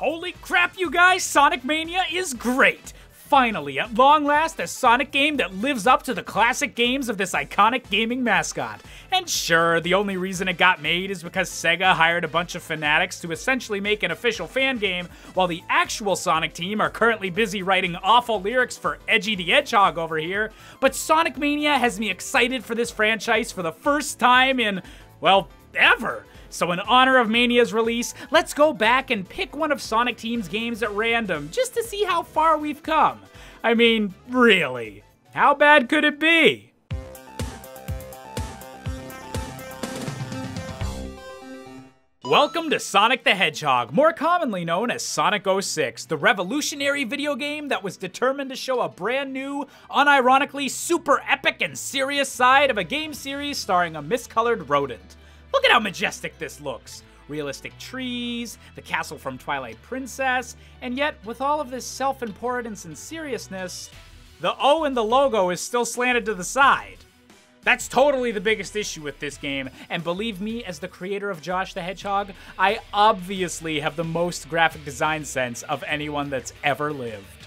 Holy crap, you guys, Sonic Mania is great! Finally, at long last, a Sonic game that lives up to the classic games of this iconic gaming mascot. And sure, the only reason it got made is because Sega hired a bunch of fanatics to essentially make an official fan game, while the actual Sonic team are currently busy writing awful lyrics for Edgy the Hedgehog over here. But Sonic Mania has me excited for this franchise for the first time in, well, ever. So in honor of Mania's release, let's go back and pick one of Sonic Team's games at random, just to see how far we've come. I mean, really, how bad could it be? Welcome to Sonic the Hedgehog, more commonly known as Sonic 06, the revolutionary video game that was determined to show a brand new, unironically super epic and serious side of a game series starring a miscolored rodent. Look at how majestic this looks. Realistic trees, the castle from Twilight Princess, and yet, with all of this self-importance and seriousness, the O in the logo is still slanted to the side. That's totally the biggest issue with this game, and believe me, as the creator of Josh the Hedgehog, I obviously have the most graphic design sense of anyone that's ever lived.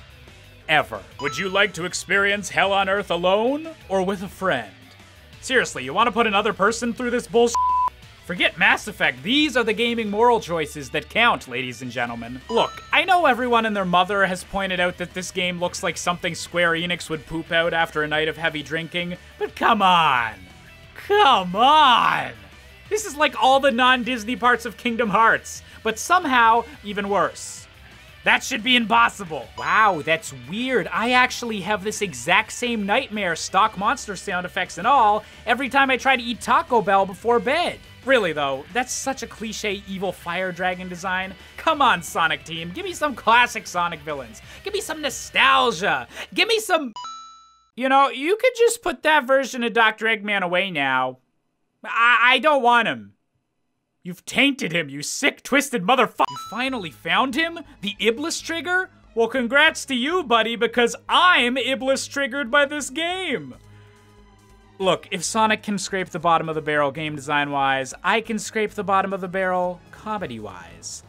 Ever. Would you like to experience hell on earth alone, or with a friend? Seriously, you want to put another person through this bullshit? Forget Mass Effect, these are the gaming moral choices that count, ladies and gentlemen. Look, I know everyone and their mother has pointed out that this game looks like something Square Enix would poop out after a night of heavy drinking, but come on! Come on! This is like all the non-Disney parts of Kingdom Hearts, but somehow even worse. That should be impossible. Wow, that's weird. I actually have this exact same nightmare, stock monster sound effects and all, every time I try to eat Taco Bell before bed. Really though, that's such a cliche evil fire dragon design. Come on, Sonic Team, give me some classic Sonic villains. Give me some nostalgia. Give me some... You know, you could just put that version of Dr. Eggman away now. I don't want him. You've tainted him, you sick, twisted motherfucker. You finally found him? The Iblis Trigger? Well, congrats to you, buddy, because I'm Iblis triggered by this game. Look, if Sonic can scrape the bottom of the barrel game design-wise, I can scrape the bottom of the barrel comedy-wise.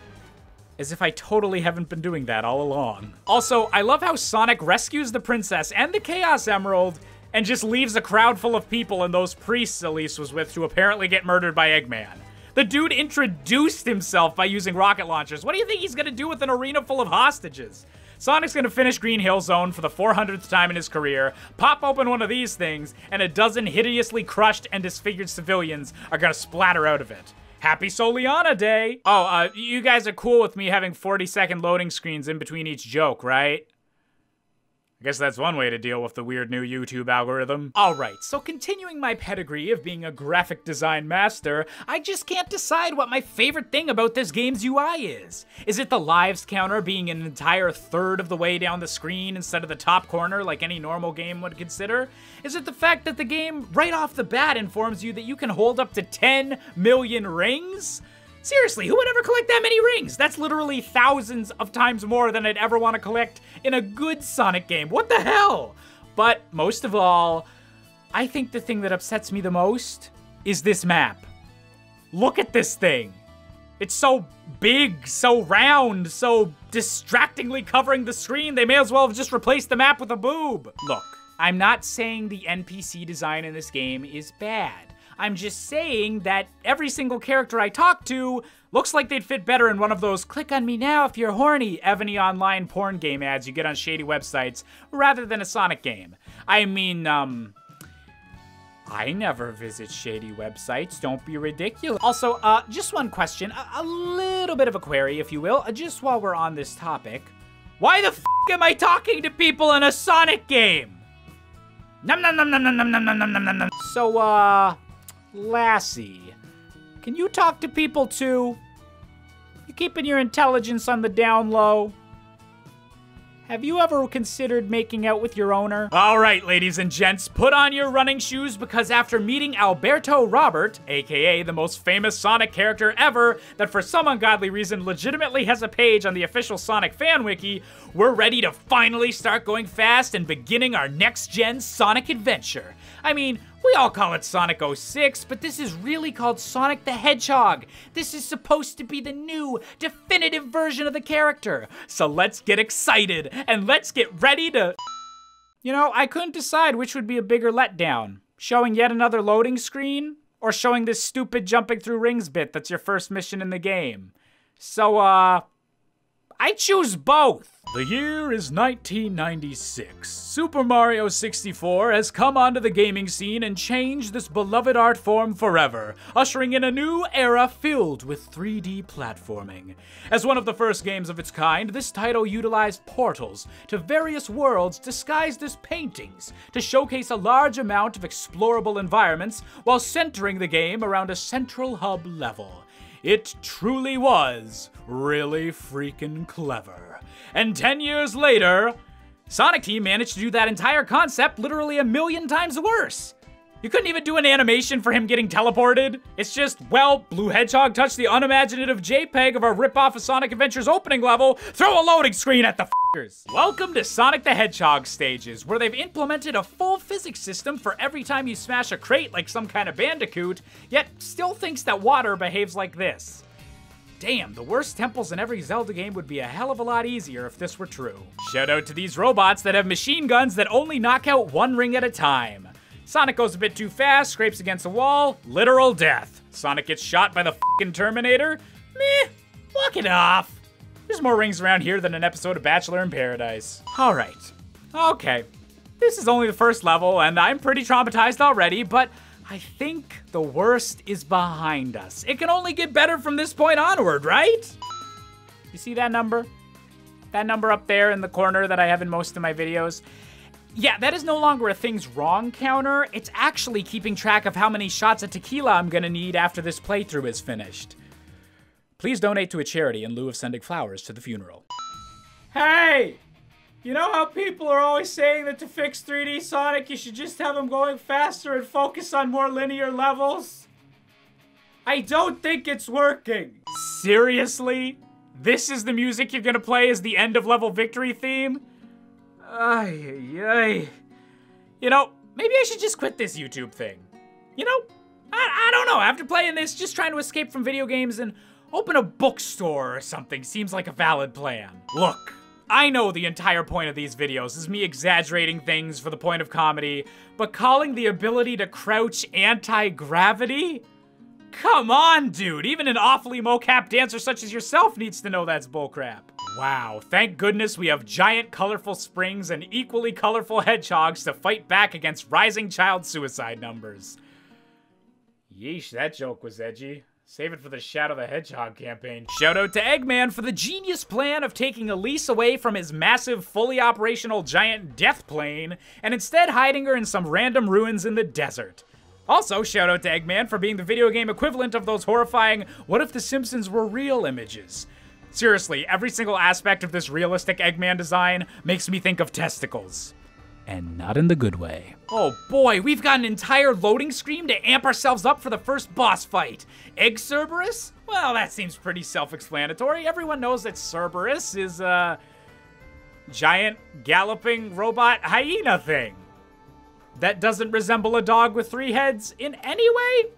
As if I totally haven't been doing that all along. Also, I love how Sonic rescues the princess and the Chaos Emerald and just leaves a crowd full of people and those priests Elise was with to apparently get murdered by Eggman. The dude introduced himself by using rocket launchers. What do you think he's gonna do with an arena full of hostages? Sonic's gonna finish Green Hill Zone for the 400th time in his career, pop open one of these things, and a dozen hideously crushed and disfigured civilians are gonna splatter out of it. Happy Soliana Day! Oh, you guys are cool with me having 40-second loading screens in between each joke, right? I guess that's one way to deal with the weird new YouTube algorithm. Alright, so continuing my pedigree of being a graphic design master, I just can't decide what my favorite thing about this game's UI is. Is it the lives counter being an entire third of the way down the screen instead of the top corner like any normal game would consider? Is it the fact that the game right off the bat informs you that you can hold up to 10 million rings? Seriously, who would ever collect that many rings? That's literally thousands of times more than I'd ever want to collect in a good Sonic game. What the hell? But most of all, I think the thing that upsets me the most is this map. Look at this thing. It's so big, so round, so distractingly covering the screen. They may as well have just replaced the map with a boob. Look, I'm not saying the NPC design in this game is bad. I'm just saying that every single character I talk to looks like they'd fit better in one of those click on me now if you're horny Evany online porn game ads you get on shady websites rather than a Sonic game. I mean, I never visit shady websites, don't be ridiculous. Also, just one question, a little bit of a query if you will, just while we're on this topic. Why the f am I talking to people in a Sonic game? Nom nom nom nom nom nom nom nom nom nom nom. So, Lassie, can you talk to people too? You keeping your intelligence on the down low? Have you ever considered making out with your owner? All right, ladies and gents, put on your running shoes because after meeting Alberto Robert, aka the most famous Sonic character ever that for some ungodly reason legitimately has a page on the official Sonic fan wiki, we're ready to finally start going fast and beginning our next-gen Sonic adventure. I mean, We all call it Sonic 06, but this is really called Sonic the Hedgehog. This is supposed to be the new, definitive version of the character. So let's get excited, and let's get ready to... You know, I couldn't decide which would be a bigger letdown. Showing yet another loading screen, or showing this stupid jumping through rings bit that's your first mission in the game. So, I choose both. The year is 1996. Super Mario 64 has come onto the gaming scene and changed this beloved art form forever, ushering in a new era filled with 3D platforming. As one of the first games of its kind, this title utilized portals to various worlds disguised as paintings to showcase a large amount of explorable environments while centering the game around a central hub level. It truly was really freaking clever. And 10 years later, Sonic Team managed to do that entire concept literally a million times worse. You couldn't even do an animation for him getting teleported. It's just, well, Blue Hedgehog touched the unimaginative JPEG of our ripoff of Sonic Adventure's opening level, throw a loading screen at the f***ers. Welcome to Sonic the Hedgehog stages, where they've implemented a full physics system for every time you smash a crate like some kind of bandicoot, yet still thinks that water behaves like this. Damn, the worst temples in every Zelda game would be a hell of a lot easier if this were true. Shout out to these robots that have machine guns that only knock out one ring at a time. Sonic goes a bit too fast, scrapes against a wall, literal death. Sonic gets shot by the f***ing Terminator. Meh, walk it off. There's more rings around here than an episode of Bachelor in Paradise. All right, okay. This is only the first level, and I'm pretty traumatized already, but I think the worst is behind us. It can only get better from this point onward, right? You see that number? That number up there in the corner that I have in most of my videos? Yeah, that is no longer a things wrong counter. It's actually keeping track of how many shots of tequila I'm gonna need after this playthrough is finished. Please donate to a charity in lieu of sending flowers to the funeral. Hey! You know how people are always saying that to fix 3D Sonic, you should just have him going faster and focus on more linear levels? I don't think it's working. Seriously? This is the music you're gonna play as the end of level victory theme? Ay. You know, maybe I should just quit this YouTube thing. You know, I don't know. After playing this, just trying to escape from video games and open a bookstore or something seems like a valid plan. Look, I know the entire point of these videos is me exaggerating things for the point of comedy, but calling the ability to crouch anti-gravity? Come on, dude. Even an awfully mocap dancer such as yourself needs to know that's bullcrap. Wow, thank goodness we have giant colorful springs and equally colorful hedgehogs to fight back against rising child suicide numbers. Yeesh, that joke was edgy. Save it for the Shadow the Hedgehog campaign. Shout out to Eggman for the genius plan of taking Elise away from his massive, fully operational giant death plane and instead hiding her in some random ruins in the desert. Also, shout out to Eggman for being the video game equivalent of those horrifying "what if the Simpsons were real" images. Seriously, every single aspect of this realistic Eggman design makes me think of testicles. And not in the good way. Oh boy, we've got an entire loading screen to amp ourselves up for the first boss fight. Egg Cerberus? Well, that seems pretty self-explanatory. Everyone knows that Cerberus is a giant galloping robot hyena thing that doesn't resemble a dog with 3 heads in any way?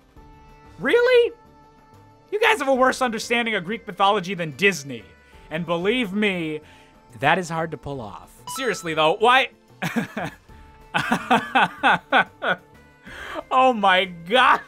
Really? You guys have a worse understanding of Greek mythology than Disney. And believe me, that is hard to pull off. Seriously though, why? Oh my god.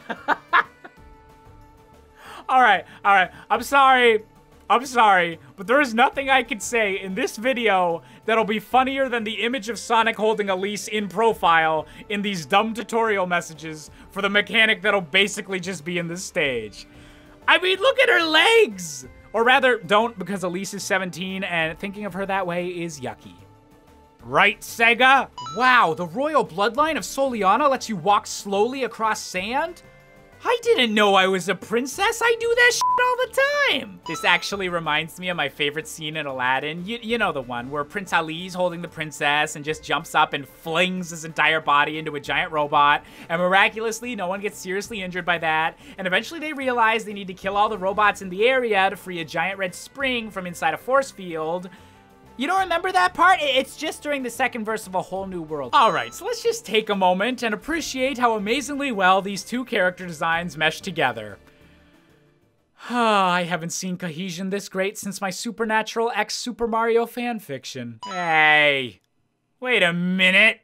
Alright, I'm sorry, but there is nothing I could say in this video that'll be funnier than the image of Sonic holding Elise in profile in these dumb tutorial messages for the mechanic that'll basically just be in the stage. I mean, look at her legs! Or rather, don't, because Elise is 17 and thinking of her that way is yucky. Right, Sega? Wow, the royal bloodline of Soliana lets you walk slowly across sand? I didn't know I was a princess. I do that shit all the time. This actually reminds me of my favorite scene in Aladdin. You know the one where Prince Ali's holding the princess and just jumps up and flings his entire body into a giant robot. And miraculously, no one gets seriously injured by that. And eventually they realize they need to kill all the robots in the area to free a giant red spring from inside a force field. You don't remember that part? It's just during the second verse of A Whole New World. All right, so let's just take a moment and appreciate how amazingly well these two character designs mesh together. I haven't seen cohesion this great since my Supernatural X Super Mario fanfiction. Hey, wait a minute.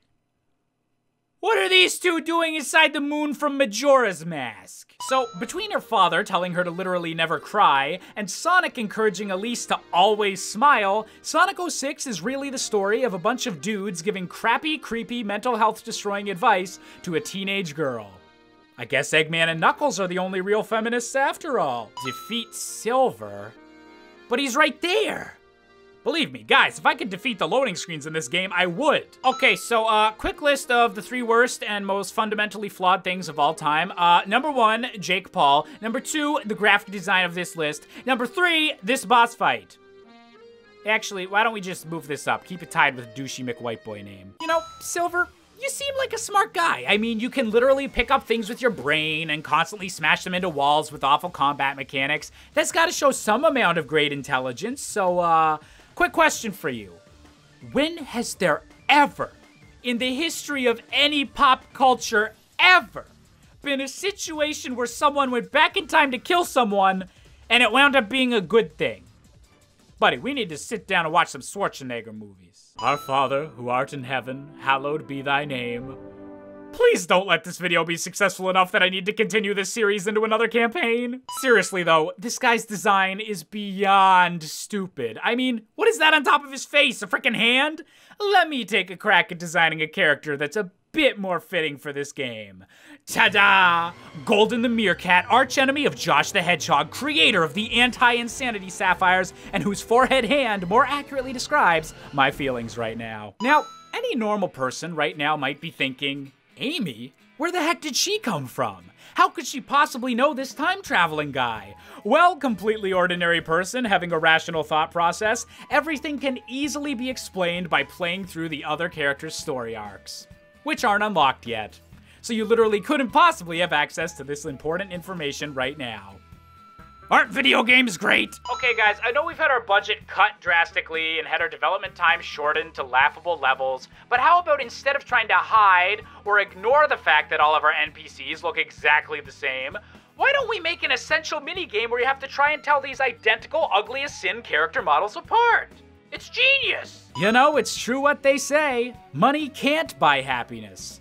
What are these two doing inside the moon from Majora's Mask? So, between her father telling her to literally never cry, and Sonic encouraging Elise to always smile, Sonic 06 is really the story of a bunch of dudes giving crappy, creepy, mental health destroying advice to a teenage girl. I guess Eggman and Knuckles are the only real feminists after all. Defeat Silver? But he's right there! Believe me, guys, if I could defeat the loading screens in this game, I would. Okay, so, quick list of the 3 worst and most fundamentally flawed things of all time. Number 1, Jake Paul. Number 2, the graphic design of this list. Number 3, this boss fight. Actually, why don't we just move this up? Keep it tied with douchey McWhiteBoy name. You know, Silver, you seem like a smart guy. I mean, you can literally pick up things with your brain and constantly smash them into walls with awful combat mechanics. That's gotta show some amount of great intelligence, so, quick question for you. When has there ever, in the history of any pop culture ever, been a situation where someone went back in time to kill someone and it wound up being a good thing? Buddy, we need to sit down and watch some Schwarzenegger movies. Our Father, who art in heaven, hallowed be thy name. Please don't let this video be successful enough that I need to continue this series into another campaign. Seriously though, this guy's design is beyond stupid. I mean, what is that on top of his face, a freaking hand? Let me take a crack at designing a character that's a bit more fitting for this game. Ta-da! Golden the Meerkat, archenemy of Josh the Hedgehog, creator of the anti-insanity sapphires, and whose forehead hand more accurately describes my feelings right now. Now, any normal person right now might be thinking, Amy? Where the heck did she come from? How could she possibly know this time-traveling guy? Well, completely ordinary person having a rational thought process, everything can easily be explained by playing through the other characters' story arcs, which aren't unlocked yet. So you literally couldn't possibly have access to this important information right now. Aren't video games great? Okay guys, I know we've had our budget cut drastically and had our development time shortened to laughable levels, but how about instead of trying to hide or ignore the fact that all of our NPCs look exactly the same, why don't we make an essential minigame where you have to try and tell these identical ugly as sin character models apart? It's genius! You know, it's true what they say. Money can't buy happiness.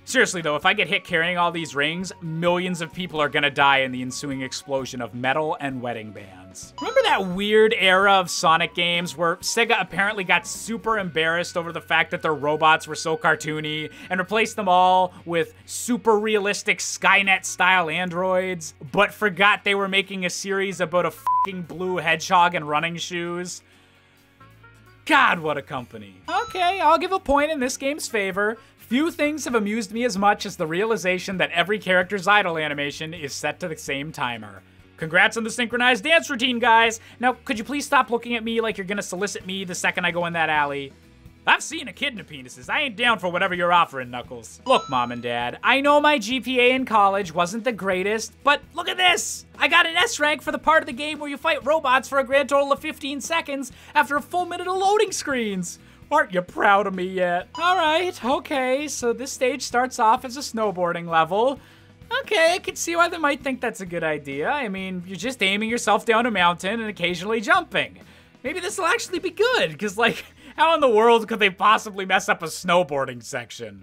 Seriously though, if I get hit carrying all these rings, millions of people are gonna die in the ensuing explosion of metal and wedding bands. Remember that weird era of Sonic games where Sega apparently got super embarrassed over the fact that their robots were so cartoony and replaced them all with super realistic Skynet-style androids, but forgot they were making a series about a fucking blue hedgehog and running shoes? God, what a company. Okay, I'll give a point in this game's favor. Few things have amused me as much as the realization that every character's idle animation is set to the same timer. Congrats on the synchronized dance routine, guys! Now, could you please stop looking at me like you're gonna solicit me the second I go in that alley? I've seen echidna penises. I ain't down for whatever you're offering, Knuckles. Look, Mom and Dad, I know my GPA in college wasn't the greatest, but look at this! I got an S rank for the part of the game where you fight robots for a grand total of 15 seconds after a full minute of loading screens. Aren't you proud of me yet? All right, okay, so this stage starts off as a snowboarding level. Okay, I can see why they might think that's a good idea. I mean, you're just aiming yourself down a mountain and occasionally jumping. Maybe this will actually be good, because like, how in the world could they possibly mess up a snowboarding section?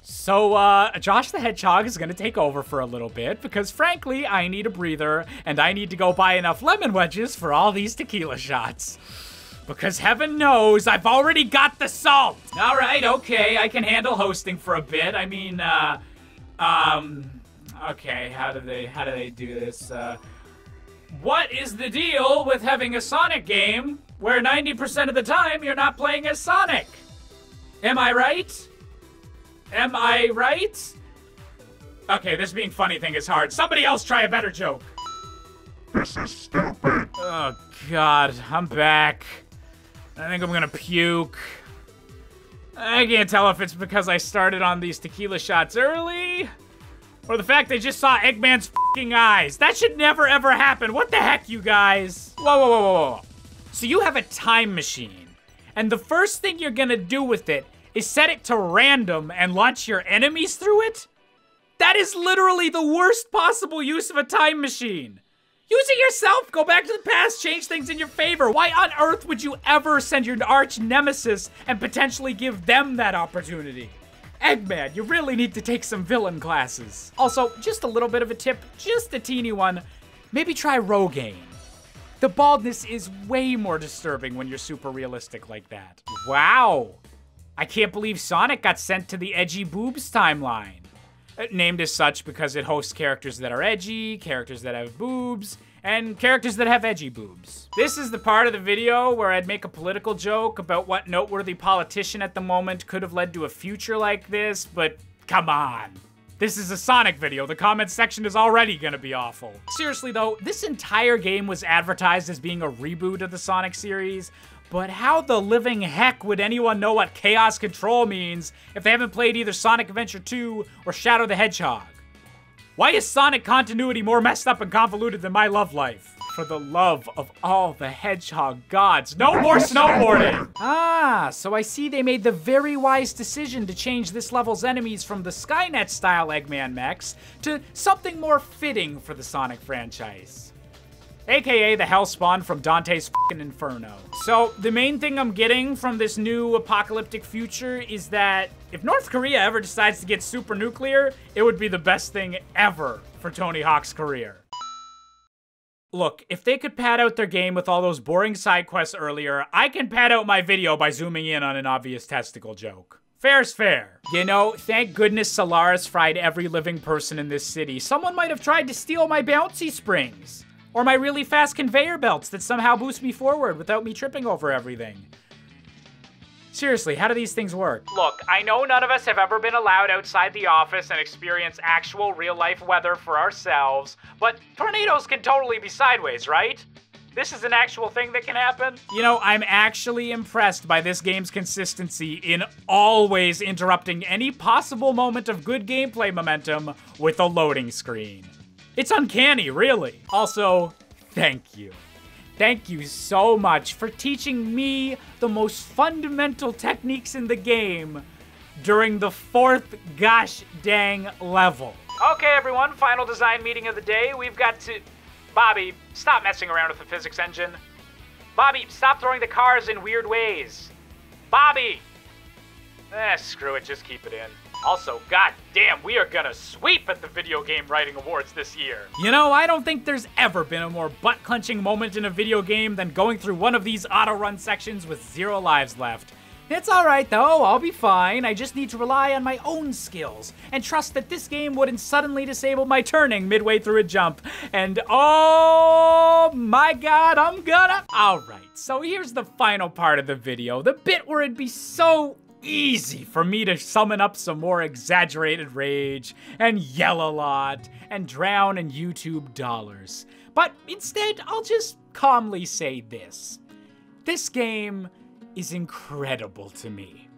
So, Josh the Hedgehog is gonna take over for a little bit, because frankly, I need a breather, and I need to go buy enough lemon wedges for all these tequila shots. Because heaven knows I've already got the salt. All right, okay, I can handle hosting for a bit. I mean, okay, how do they do this? What is the deal with having a Sonic game where 90% of the time you're not playing as Sonic? Am I right? Am I right? Okay, this being funny thing is hard. Somebody else try a better joke. This is stupid. Oh, God, I'm back. I think I'm gonna puke. I can't tell if it's because I started on these tequila shots early, or the fact they just saw Eggman's f***ing eyes. That should never ever happen. What the heck, you guys? Whoa, whoa, whoa, whoa, whoa. So you have a time machine, and the first thing you're gonna do with it is set it to random and launch your enemies through it? That is literally the worst possible use of a time machine. Use it yourself, go back to the past, change things in your favor. Why on earth would you ever send your arch nemesis and potentially give them that opportunity? Eggman, you really need to take some villain classes. Also, just a little bit of a tip, just a teeny one, maybe try Rogaine. The baldness is way more disturbing when you're super realistic like that. Wow, I can't believe Sonic got sent to the edgy boobs timeline. Named as such because it hosts characters that are edgy, characters that have boobs, and characters that have edgy boobs. This is the part of the video where I'd make a political joke about what noteworthy politician at the moment could have led to a future like this, but come on. This is a Sonic video. The comments section is already gonna be awful. Seriously though, this entire game was advertised as being a reboot of the Sonic series, but how the living heck would anyone know what Chaos Control means if they haven't played either Sonic Adventure 2 or Shadow the Hedgehog? Why is Sonic continuity more messed up and convoluted than my love life? For the love of all the Hedgehog gods, no more snowboarding! Ah, so I see they made the very wise decision to change this level's enemies from the Skynet-style Eggman mechs to something more fitting for the Sonic franchise. AKA the Hellspawn from Dante's f***ing Inferno. So, the main thing I'm getting from this new apocalyptic future is that if North Korea ever decides to get super nuclear, it would be the best thing ever for Tony Hawk's career. Look, if they could pad out their game with all those boring side quests earlier, I can pad out my video by zooming in on an obvious testicle joke. Fair's fair. You know, thank goodness Solaris fried every living person in this city. Someone might have tried to steal my bouncy springs. Or my really fast conveyor belts that somehow boost me forward without me tripping over everything. Seriously, how do these things work? Look, I know none of us have ever been allowed outside the office and experience actual real-life weather for ourselves, but tornadoes can totally be sideways, right? This is an actual thing that can happen? You know, I'm actually impressed by this game's consistency in always interrupting any possible moment of good gameplay momentum with a loading screen. It's uncanny, really. Also, thank you. Thank you so much for teaching me the most fundamental techniques in the game during the 4th gosh dang level. Okay, everyone, final design meeting of the day. We've got to... Bobby, stop messing around with the physics engine. Bobby, stop throwing the cars in weird ways. Bobby! Screw it, just keep it in. Also, goddamn, we are gonna sweep at the Video Game Writing Awards this year. You know, I don't think there's ever been a more butt-clenching moment in a video game than going through one of these auto-run sections with 0 lives left. It's alright though, I'll be fine. I just need to rely on my own skills and trust that this game wouldn't suddenly disable my turning midway through a jump. And oh my god, I'm gonna... Alright, so here's the final part of the video, the bit where it'd be so easy for me to summon up some more exaggerated rage and yell a lot and drown in YouTube dollars. But instead, I'll just calmly say this. This game is incredible to me.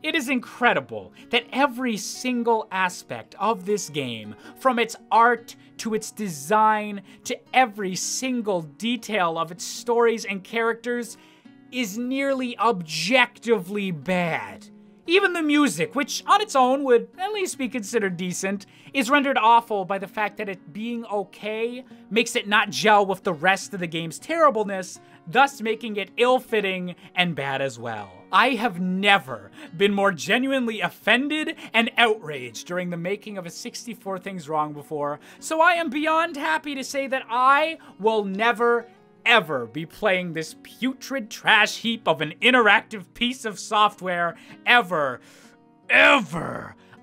It is incredible that every single aspect of this game, from its art to its design to every single detail of its stories and characters, is nearly objectively bad. Even the music, which on its own would at least be considered decent, is rendered awful by the fact that it being okay makes it not gel with the rest of the game's terribleness, thus making it ill-fitting and bad as well. I have never been more genuinely offended and outraged during the making of a 64 Things Wrong before, so I am beyond happy to say that I will never ever be playing this putrid trash heap of an interactive piece of software ever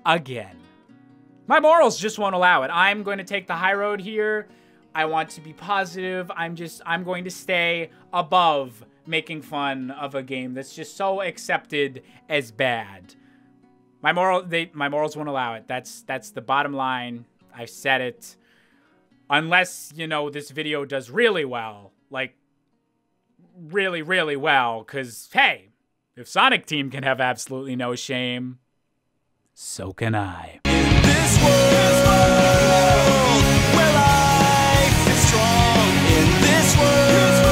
again. My morals just won't allow it. I'm going to take the high road here. I want to be positive. I'm going to stay above making fun of a game that's just so accepted as bad. My morals won't allow it. That's the bottom line. I've said it. Unless, you know, this video does really well. Like, really, really well. Because, hey, if Sonic Team can have absolutely no shame, so can I. In this world where life is strong, in this world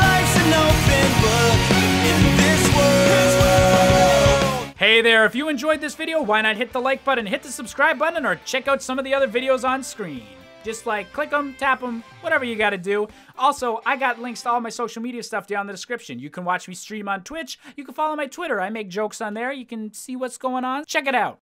life's an open book. If you enjoyed this video, why not hit the like button, hit the subscribe button, or check out some of the other videos on screen. Just like click them, tap them, whatever you gotta do. Also, I got links to all my social media stuff down in the description. You can watch me stream on Twitch. You can follow my Twitter. I make jokes on there. You can see what's going on. Check it out.